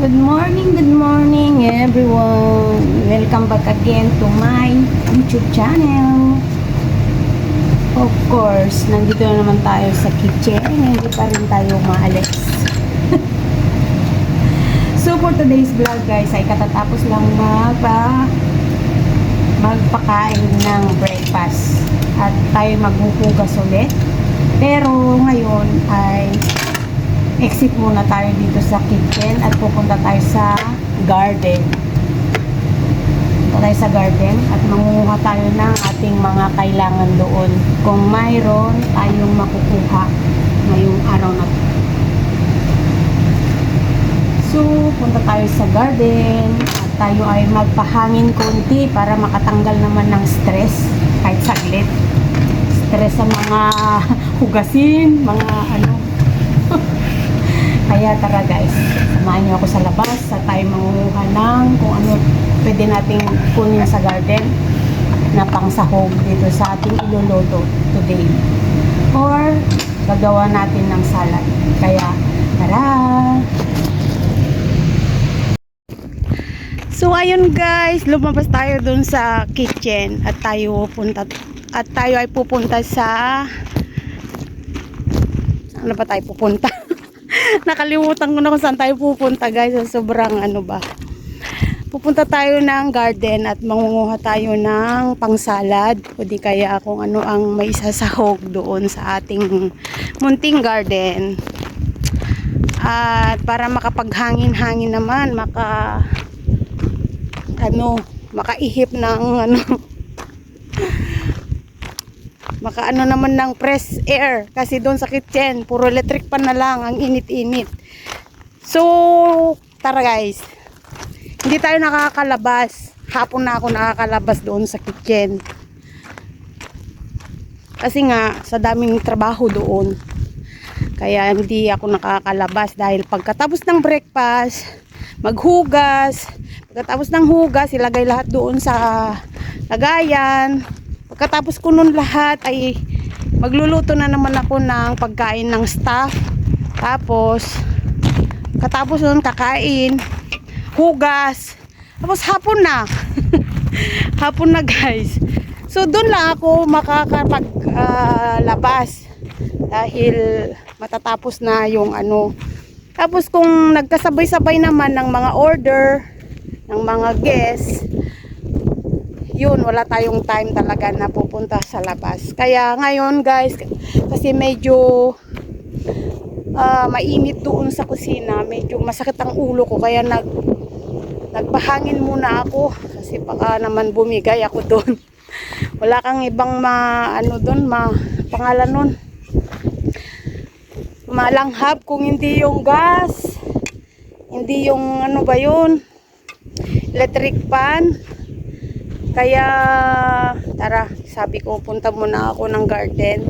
Good morning everyone. Welcome back again to my YouTube channel. Of course, nandito na naman tayo sa kitchen. Hindi pa rin tayo maalis. So for today's vlog guys, ay katatapos lang magpakain ng breakfast. At tayo maghuhugas ulit. Pero ngayon ay exit muna tayo dito sa kitchen at pupunta tayo sa garden. Pupunta tayo sa garden at mangunguha tayo ng ating mga kailangan doon. Kung mayroon tayong makukuha ngayong araw na to. So, punta tayo sa garden at tayo ay magpahangin konti para makatanggal naman ng stress kahit saglit. Stress sa mga hugasin, mga Kaya tara guys, samahan niyo ako sa labas at tayo mangunguha ng kung ano pwede nating kunin sa garden na pangsahog dito sa ating iluluto today. Or gagawa natin ng salad. Kaya tara! So ayun guys, lumabas tayo dun sa kitchen at tayo ay pupunta sa ano ba tayo pupunta? Nakalimutan ko na kung saan tayo pupunta guys. So, sobrang pupunta tayo ng garden at mangunguha tayo ng pangsalad o di kaya kung ano ang may isasahog doon sa ating munting garden. At para makapaghangin-hangin naman, makaihip ng makaano naman ng fresh air kasi doon sa kitchen puro electric pan na lang, ang init-init. So tara guys, hindi tayo nakakalabas, hapon na ako nakakalabas doon sa kitchen kasi nga sa daming trabaho doon, kaya hindi ako nakakalabas dahil pagkatapos ng breakfast maghugas, pagkatapos ng hugas ilagay lahat doon sa lagayan. Pagkatapos ko nun lahat ay magluluto na naman ako ng pagkain ng staff. Tapos katapos nun kakain, hugas, tapos hapon na. Hapon na guys. So doon lang ako makakapaglabas dahil matatapos na yung Tapos kung nagkasabay-sabay naman ng mga order ng mga guests, yun, wala tayong time talaga na pupunta sa labas. Kaya ngayon guys, kasi medyo mainit doon sa kusina, medyo masakit ang ulo ko, kaya nagpahangin muna ako kasi baka naman bumigay ako doon. Wala kang ibang pangalan nun, malanghap kung hindi yung gas, hindi yung electric pan. Kaya tara, sabi ko punta muna ako ng garden,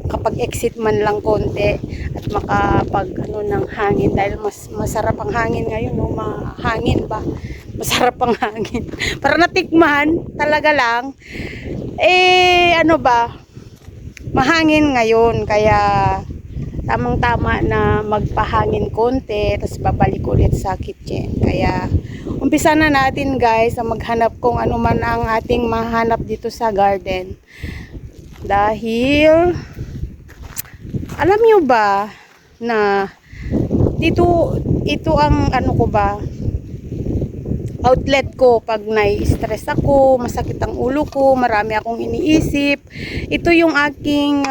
makapag-exit man lang konti at makapag ng hangin dahil masarap ang hangin ngayon, mahangin ba? Masarap ang hangin. Para natikman, talaga lang. Mahangin ngayon, kaya tamang-tama na magpahangin konti, tapos babalik ulit sa kitchen. Kaya umpisa na natin guys na maghanap kung ano man ang ating mahanap dito sa garden. Dahil alam nyo ba na dito ito ang outlet ko pag nai-stress ako, masakit ang ulo ko, marami akong iniisip. Ito yung aking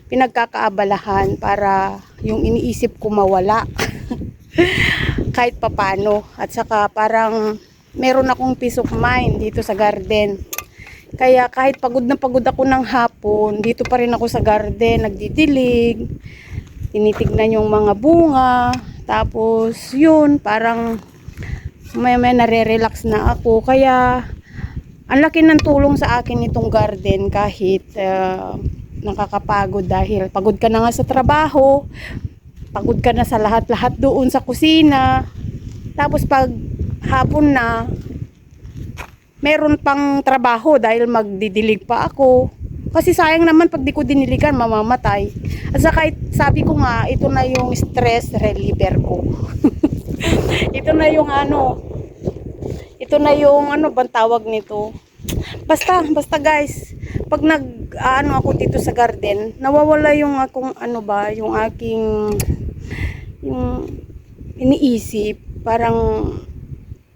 pinagkakaabalahan para yung iniisip ko mawala. Kahit papano, at saka parang meron akong peace of mind dito sa garden. Kaya kahit pagod na pagod ako ng hapon, dito pa rin ako sa garden, nagdidilig, tinitignan yung mga bunga, tapos yun, parang may nare-relax na ako. Kaya ang laki ng tulong sa akin itong garden kahit nakakapagod dahil pagod ka na nga sa trabaho, pagod ka na sa lahat-lahat doon sa kusina. Tapos pag hapon na, meron pang trabaho dahil magdidilig pa ako. Kasi sayang naman pag di ko diniligan, mamamatay. At saka sabi ko nga, ito na yung stress reliever ko. Ito na yung ano, ito na yung ano bang tawag nito. Basta guys, pag ano ako dito sa garden, nawawala yung akong ano ba, yung aking yung iniisip, parang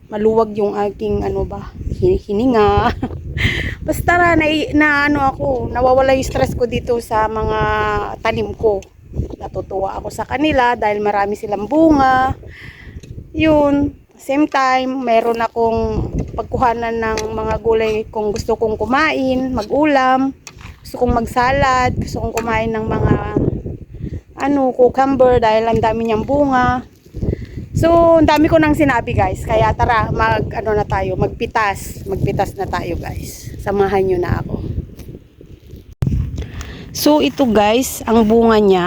maluwag yung aking ano ba, hininga. Basta na ano ako, nawawala yung stress ko dito sa mga tanim ko. Natutuwa ako sa kanila dahil marami silang bunga. Yun, same time, meron akong pagkuhanan ng mga gulay kung gusto kong kumain, mag-ulam, gusto kong magsalad, gusto kong kumain ng mga ano, cucumber dahil ang dami niyang bunga. So, ang dami ko nang sinabi guys, kaya tara, ano na tayo, magpitas na tayo guys. Samahan nyo na ako. So, ito guys, ang bunga niya,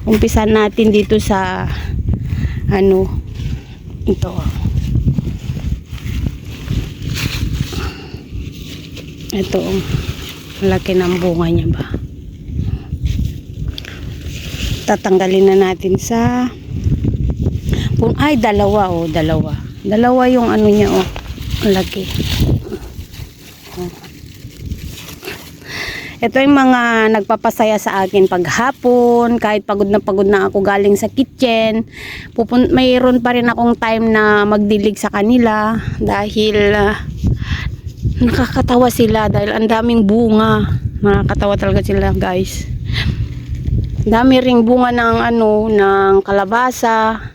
umpisan natin dito sa ano, ito. Ito, malaki ng bunga niya ba. Tatanggalin na natin sa ay, dalawa oh, dalawa yung ano niya oh, laki. Ito yung mga nagpapasaya sa akin paghapon, kahit pagod na ako galing sa kitchen, mayroon pa rin akong time na magdilig sa kanila dahil nakakatawa sila dahil ang daming bunga. Nakakatawa talaga sila guys. Dami ring bunga ng ano, ng kalabasa,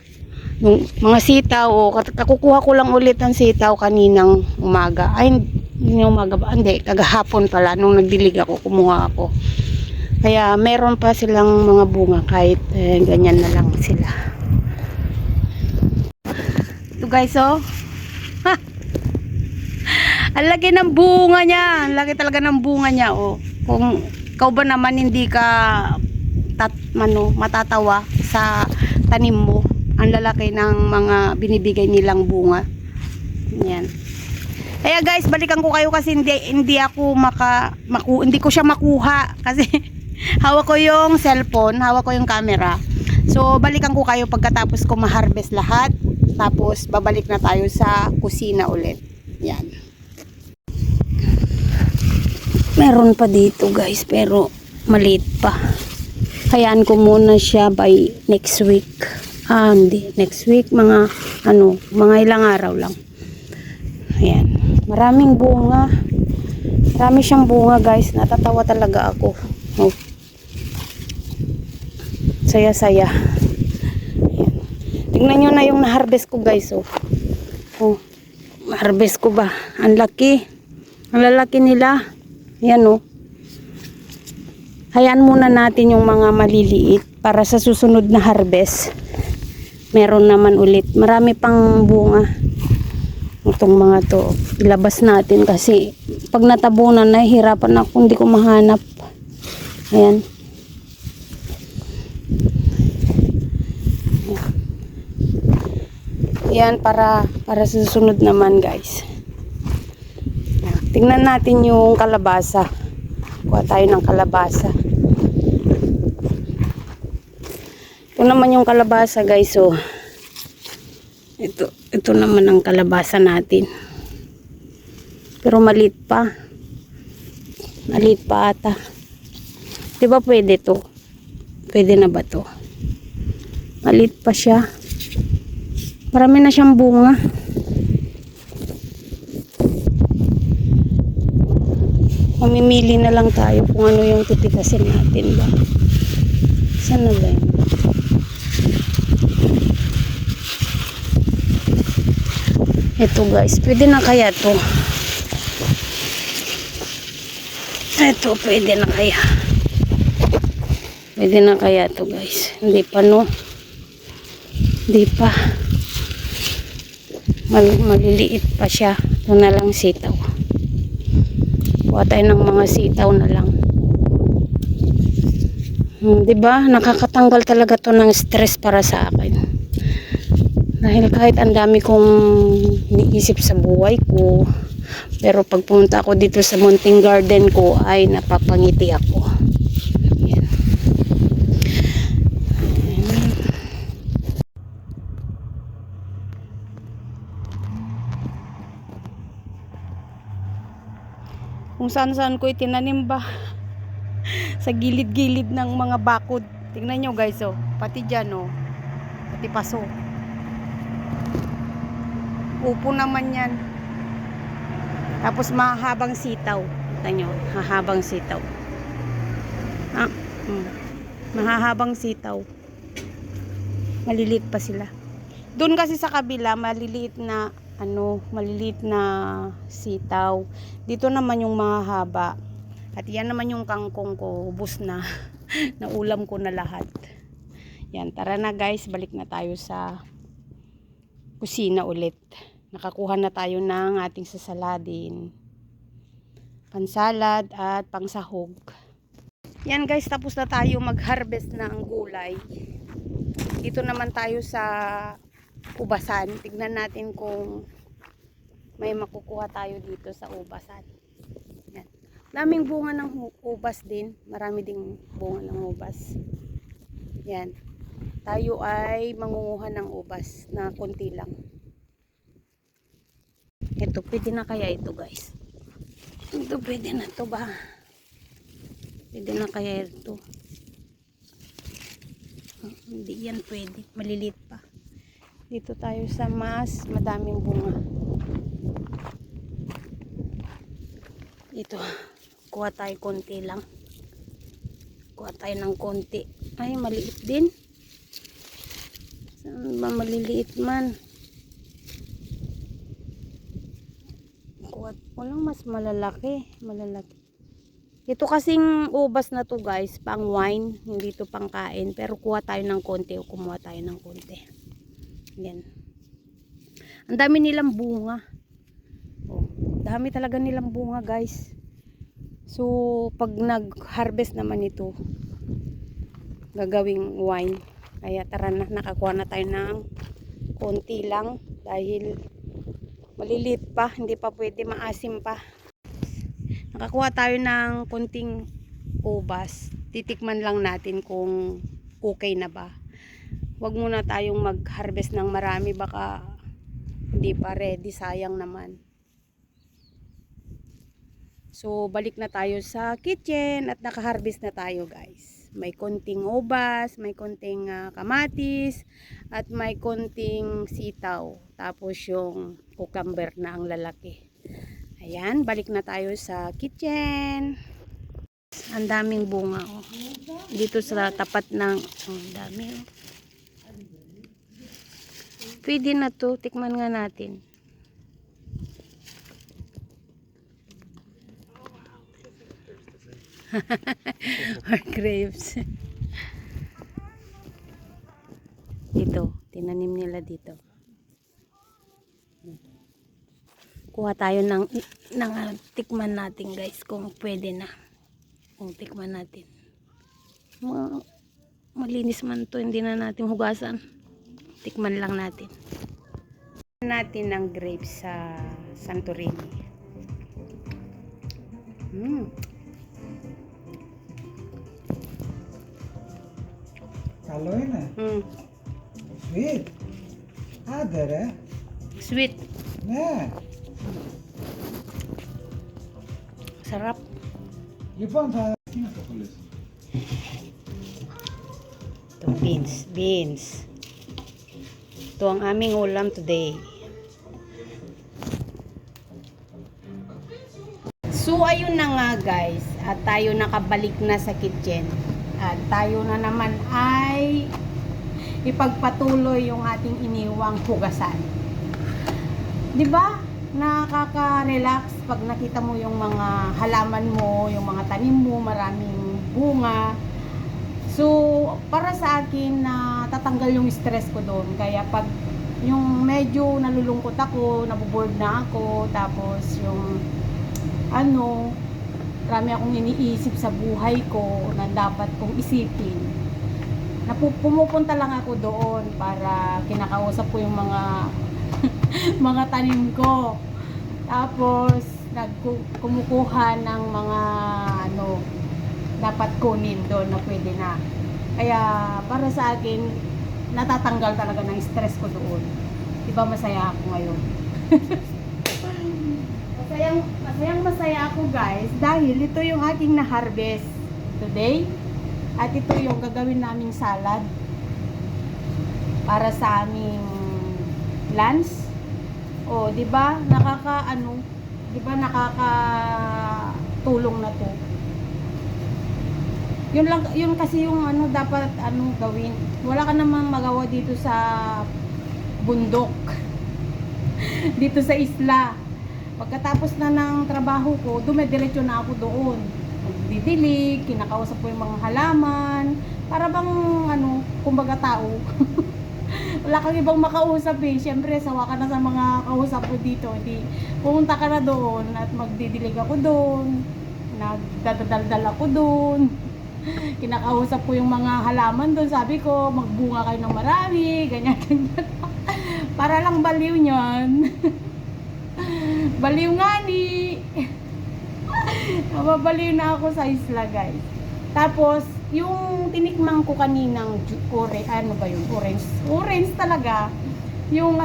yung mga sitaw. O kakukuha ko lang ulit ng sitaw kaninang umaga. Ay, hindi umaga ba? Hindi, kagahapon pala nung nagdilig ako, kumuha ako. Kaya meron pa silang mga bunga kahit ganyan na lang sila. Ito guys oh. Ha! Ang laki ng bunga niya. Ang laki talaga ng bunga niya oh. Kung ikaw ba naman hindi ka matatawa sa tanim mo, ang lalaki ng mga binibigay nilang bunga. Yan. Kaya guys, balikan ko kayo kasi hindi ako hindi ko siya makuha kasi hawak ko yung cellphone, hawak ko yung camera. So balikan ko kayo pagkatapos ko ma-harvest lahat. Tapos babalik na tayo sa kusina ulit. Yan. Meron pa dito guys, pero maliit pa. Hayaan ko muna siya by next week. Hindi, next week mga ilang araw lang. Ayan, maraming bunga. Marami siyang bunga guys, natatawa talaga ako. Oh. Saya-saya. Ayan. Tingnan nyo na yung na-harvest ko guys. Oh, harvest ko ba? Ang laki. Ang lalaki nila. Ayan oh. Hayaan muna natin yung mga maliliit para sa susunod na harvest. Meron naman ulit. Marami pang bunga. Itong mga to. Ilabas natin kasi pag natabunan, nahihirapan ako. Hindi ko mahanap. Ayan. Ayan para sa susunod naman guys. Tingnan natin yung kalabasa. Kuha tayo ng kalabasa. Ito naman yung kalabasa guys. So, ito naman ang kalabasa natin. Pero maliit pa. Maliit pa ata. Diba pwede to? Pwede na ba to? Maliit pa siya. Marami na siyang bunga. Mamimili na lang tayo kung ano yung titikasin natin ba. Saan na ba yun? Ito guys, pwede na kaya to? Ito, pwede na kaya? Pwede na kaya to guys? Hindi pa no? Hindi pa. Maliliit pa siya. Ito na lang sitaw. Kuha tayo ng mga sitaw na lang. Diba? Nakakatanggal talaga to ng stress para sa akin. Dahil kahit ang dami kong iniisip sa buhay ko, pero pag pumunta ako dito sa munting garden ko, ay napapangiti ako. Yan. Kung saan-saan ko itinanim ba. Sa gilid-gilid ng mga bakod. Tingnan nyo guys, oh. Pati dyan, oh. Pati paso. Upo naman yan. Tapos mahabang sitaw. Tingnan nyo, hahabang sitaw. Ah, mahahabang sitaw. Maliliit pa sila. Doon kasi sa kabila, maliliit na sitaw. Dito naman yung mahahaba. At yan naman yung kangkong ko, ubos na. Naulam ko na lahat. Yan, tara na guys, balik na tayo sa kusina ulit. Nakakuha na tayo ng ating sasaladin. Pansalad at pangsahog. Yan guys, tapos na tayo mag-harvest ng gulay. Dito naman tayo sa ubasan. Tignan natin kung may makukuha tayo dito sa ubasan. Yan. Daming bunga ng ubas din. Marami ding bunga ng ubas. Yan. Tayo ay mangunguha ng ubas na konti lang. Ito, pwede na kaya ito guys? Ito, pwede na to ba? Pwede na kaya ito? Hindi yan pwede. Malilit pa. Dito tayo sa mas madaming bunga. Dito. Kuha tayo konti lang. Kuha tayo ng konti. Ay, maliit din. Saan ba maliliit man? Kuha. Walang mas malalaki. Malalaki. Ito kasing ubas na to guys, pang wine. Hindi to pang kain. Pero kuha tayo ng konti o kumuha tayo ng konti. Yan. Ang dami nilang bunga. Oh, dami talaga nilang bunga guys. So, pag nag-harvest naman ito, gagawing wine. Kaya tara na, nakakuha na tayo ng konti lang. Dahil malilit pa, hindi pa pwede, maasim pa. Nakakuha tayo ng konting ubas. Titikman lang natin kung okay na ba. Huwag muna tayong mag-harvest ng marami, baka hindi pa ready, sayang naman. So, balik na tayo sa kitchen at naka-harvest na tayo guys. May konting ubas, may konting kamatis, at may konting sitaw. Tapos yung cucumber na ang lalaki. Ayan, balik na tayo sa kitchen. Ang daming bunga. Oh. Dito sa tapat ng... Ang dami. Oh. Pwede na to. Tikman nga natin. Or grapes. Dito. Tinanim nila dito. Kuha tayo ng tikman natin guys. Kung pwede na. Kung tikman natin. Malinis man to. Hindi na natin hugasan. Tikman lang natin. Natin ng grapes sa Santorini. Kaloy na. Sweet. Adere. Sweet. Ne. Sarap. Yupang sa... Ito, beans. Ito ang aming ulam today. So, ayun na nga guys. At tayo nakabalik na sa kitchen. At tayo na naman ay ipagpatuloy yung ating iniwang hugasan. Diba? Nakaka-relax pag nakita mo yung mga halaman mo, yung mga tanim mo, maraming bunga. So, para sa akin na tatanggal yung stress ko doon. Kaya pag yung medyo nalulungkot ako, naboboard na ako, tapos yung marami akong iniisip sa buhay ko na dapat kong isipin. Pumupunta lang ako doon para kinakausap ko yung mga mga tanim ko. Tapos kumukuha ng mga dapat kunin doon na pwede na. Kaya para sa akin natatanggal talaga ng stress ko doon. Diba masaya ako ngayon? Masaya Masayang masaya ako guys dahil ito yung aking na-harvest today. At ito yung gagawin naming salad para sa aming lunch. O, 'di ba? Nakakatulong na 'to. Yun kasi yung dapat gawin. Wala ka namang magawa dito sa bundok. Dito sa isla. Pagkatapos na ng trabaho ko, dumidiretso na ako doon. Nagdidilig, kinakausap ko yung mga halaman, para bang kumbaga tao. Wala kang ibang makausap eh. Siyempre, sawa ka na sa mga kausap ko dito. Di, pumunta ka na doon at magdidilig ako doon. Nagdadaldal ako doon. Kinakausap ko yung mga halaman doon. Sabi ko, magbunga kayo ng marami, ganyan, ganyan. Para lang baliw niyan. Baliw nga ni. Mababaliw na ako sa isla guys. Tapos, yung tinikmang ko kaninang orange. Orange talaga. Yung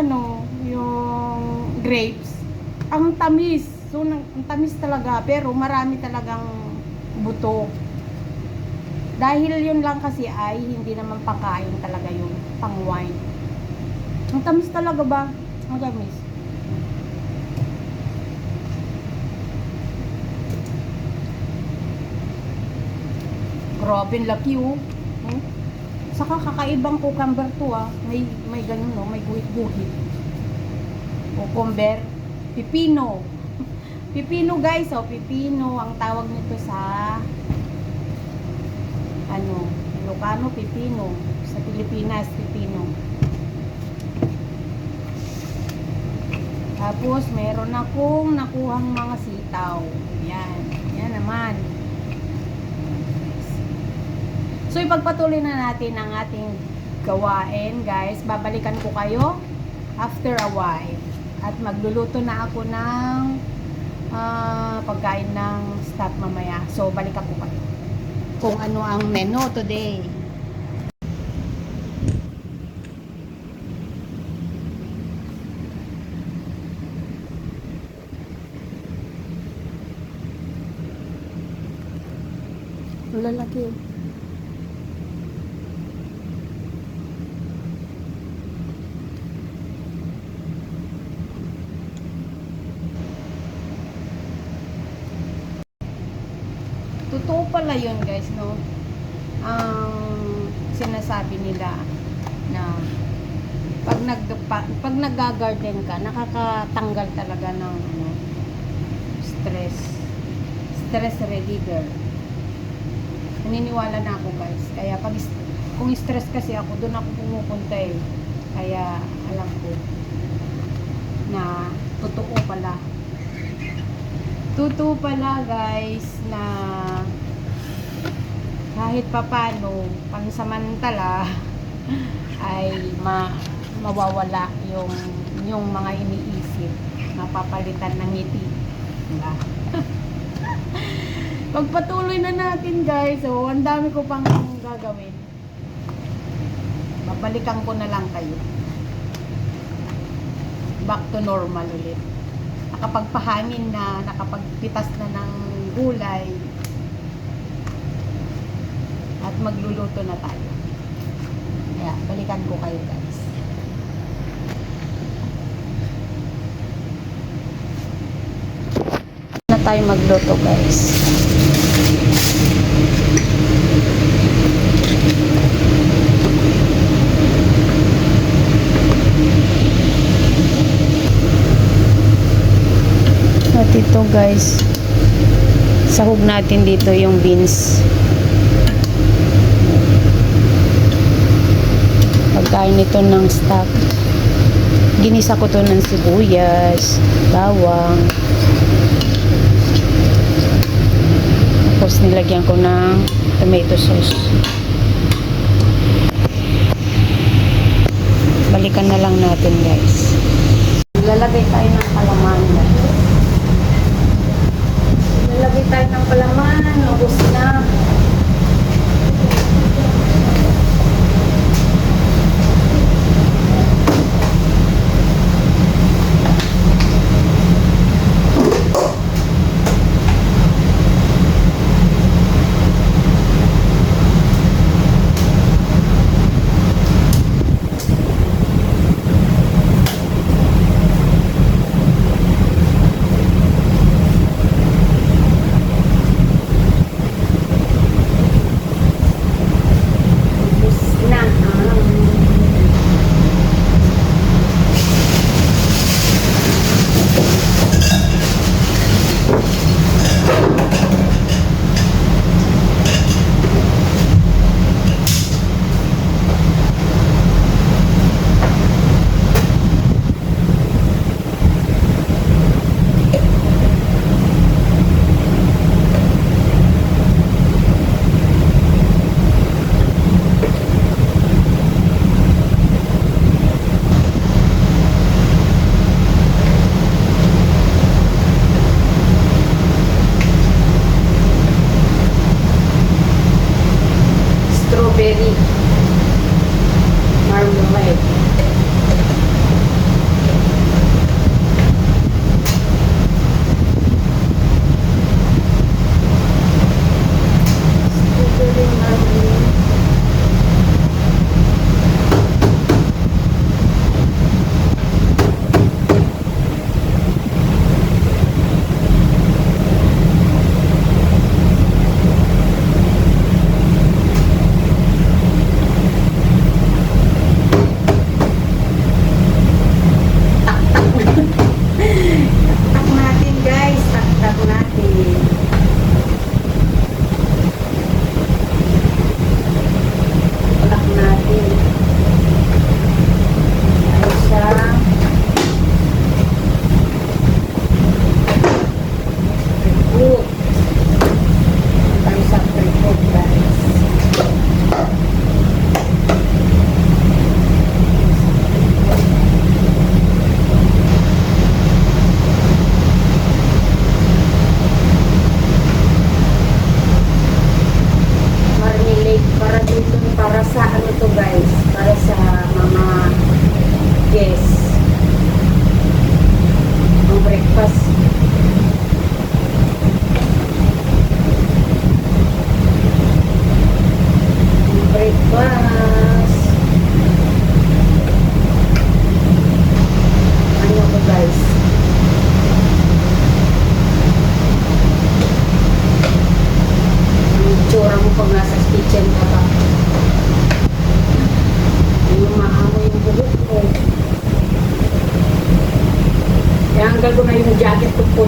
yung grapes. Ang tamis. So, ang tamis talaga. Pero marami talagang buto. Dahil yun lang kasi ay hindi naman pangkain talaga yun. Pang wine. Ang tamis talaga ba? Ang tamis. Grabe, laki oh. Saka kakaibang cucumber to ah. May ganun no, may guhit-guhit. Cucumber, pipino. Pipino guys, oh, pipino ang tawag nito sa Ilocano, pipino. Sa Pilipinas, pipino. Tapos meron akong nakuhang mga sitaw. Yan, yan naman. So, ipagpatuloy na natin ang ating gawain, guys. Babalikan ko kayo after a while. At magluluto na ako ng pagkain ng staff mamaya. So, balikan ko kayo kung ano ang menu today. Lalaki. Totoo pala yun guys, no? Ang sinasabi nila na pag nag-garden ka, nakakatanggal talaga ng stress reliever. Naniniwala na ako guys. Kaya kung stress kasi ako, doon ako pumupunta eh. Kaya alam ko na totoo pala. Totoo pala guys na kahit papano pansamantala ay mawawala yung mga iniisip, mapapalitan ng ngiti. Diba? Pagpatuloy na natin guys. So, ang dami ko pang gagawin. Babalikan ko na lang kayo. Back to normal ulit. Nakapagpahangin na, nakapagpitas na ng gulay. At magluluto na tayo. Kaya, balikan ko kayo guys. Na tayo magluto guys. At ito guys, sahog natin dito yung beans. Pagkain nito ng stock. Ginisa ko to ng sibuyas, bawang. Tapos nilagyan ko ng tomato sauce. Balikan na lang natin guys. Lalagay tayo ng palaman. Lalagay tayo ng palaman. Ubus na.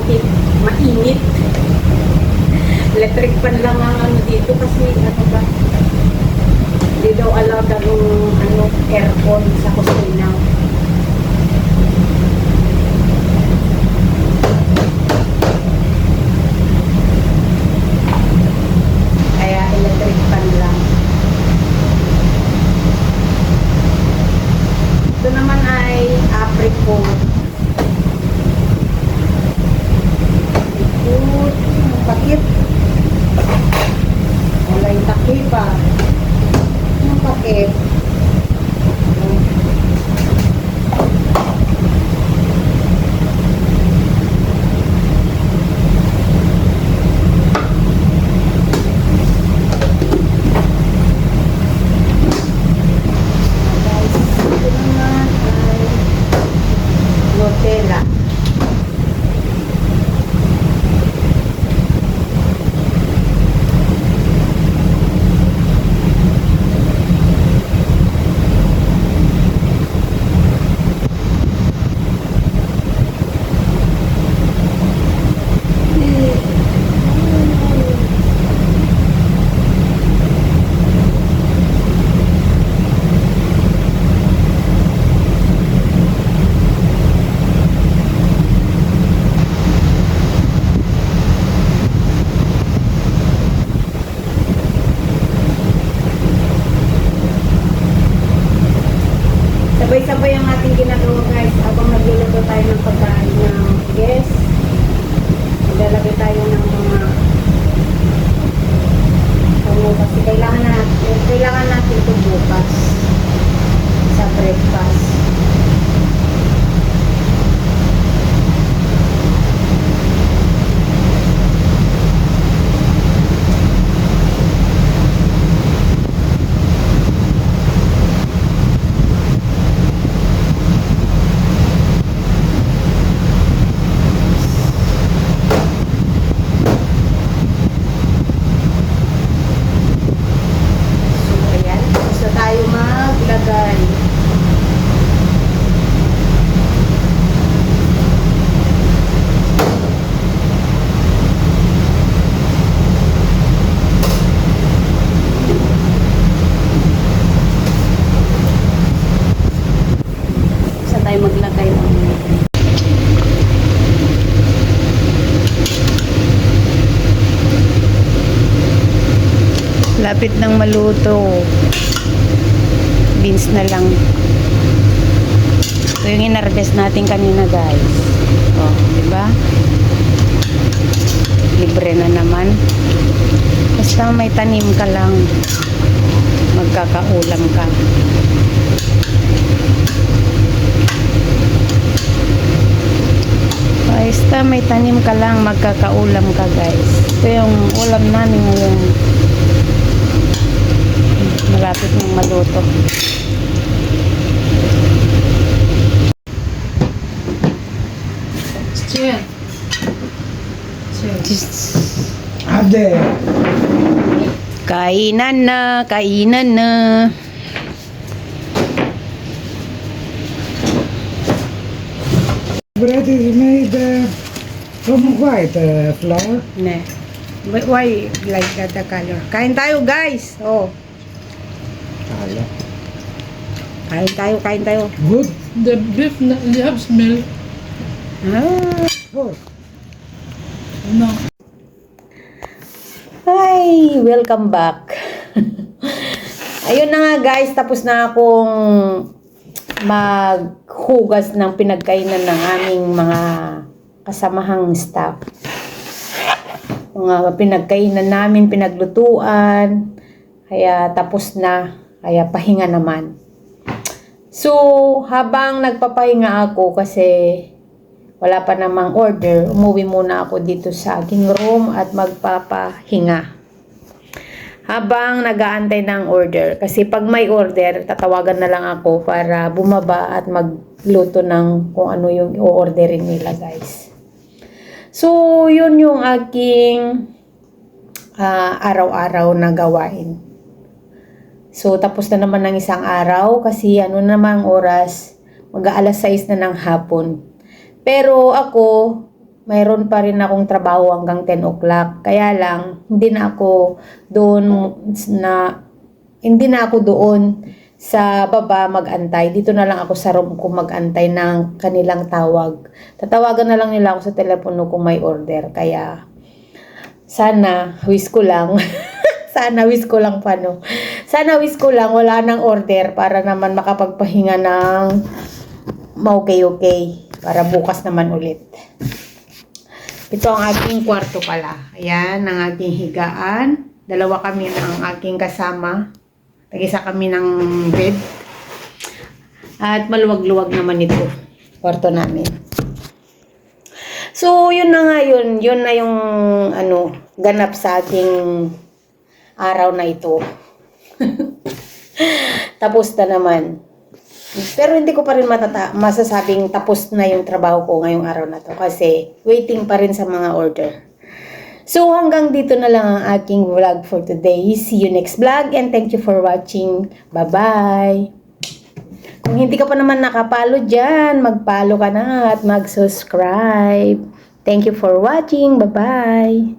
bakit mainit. Electric fan lang ang ano dito kasi ano ba, hindi daw allowed ang ano, aircon sa kusina. Kaya electric fan lang. Ito naman ay apricot. Apricot. Ang pakit. Wala yung takip pa. Ang pakit. Guys, ito naman ay Nutella. Sabay-sabay ang ating ginagawa guys habang nagluluto tayo ng pagkain ng guest. Maglalagay tayo ng mga ano kasi kailangan natin ito bukas sa breakfast. Tayo maglagay. Saan tayo maglagay ng lapit ng maluto. Beans na lang. Ito yung inarvest natin kanina guys. Oh, di ba? Libre na naman. Basta may tanim ka lang, magkakaulam ka. Basta may tanim ka lang, magkakaulam ka guys. Ito yung ulam namin ngayon. Malapit ng maluto. Cheers. Ade. Kainan na, kainan na. Bread is made from white flour. Ne. Why like that the color? Kain tayo guys. Oh. Kain tayo. Good. The beef, they have smell. Ah. Oh, No. Hi, welcome back. Ayun na nga guys, tapos na akong maghugas ng pinagkainan ng aming mga kasamahang staff. Mga pinagkainan namin, pinaglutuan. Kaya tapos na, kaya pahinga naman. So, habang nagpapahinga ako kasi wala pa namang order, umuwi muna ako dito sa aking room at magpapahinga. Habang nag-aantay ng order. Kasi pag may order, tatawagan na lang ako para bumaba at magluto ng kung ano yung i-orderin nila guys. So, yun yung aking araw-araw na gawain. So, tapos na naman ng isang araw kasi ano naman oras, mag-aalas 6 na ng hapon. Pero ako, mayroon pa rin akong trabaho hanggang 10 o'clock. Kaya lang, hindi na ako doon sa baba mag-antay. Dito na lang ako sa room ko mag-antay ng kanilang tawag. Tatawagan na lang nila ako sa telepono kung may order. Kaya, sana, wish ko lang. Sana wish ko lang wala nang order para naman makapagpahinga ng okay. Para bukas naman ulit. Ito ang aking kwarto pala. Ayan, ang aking higaan. Dalawa kami ng aking kasama. Tag-isa kami ng bed. At maluwag-luwag naman ito. Kwarto namin. So, yun na nga yun. Yun na yung ganap sa ating araw na ito. Tapos na naman. Pero hindi ko pa rin masasabing tapos na yung trabaho ko ngayong araw na to kasi waiting pa rin sa mga order. So hanggang dito na lang ang aking vlog for today. See you next vlog and thank you for watching. Bye-bye! Kung hindi ka pa naman nakapalo dyan, magpalo ka na at mag-subscribe. Thank you for watching. Bye-bye!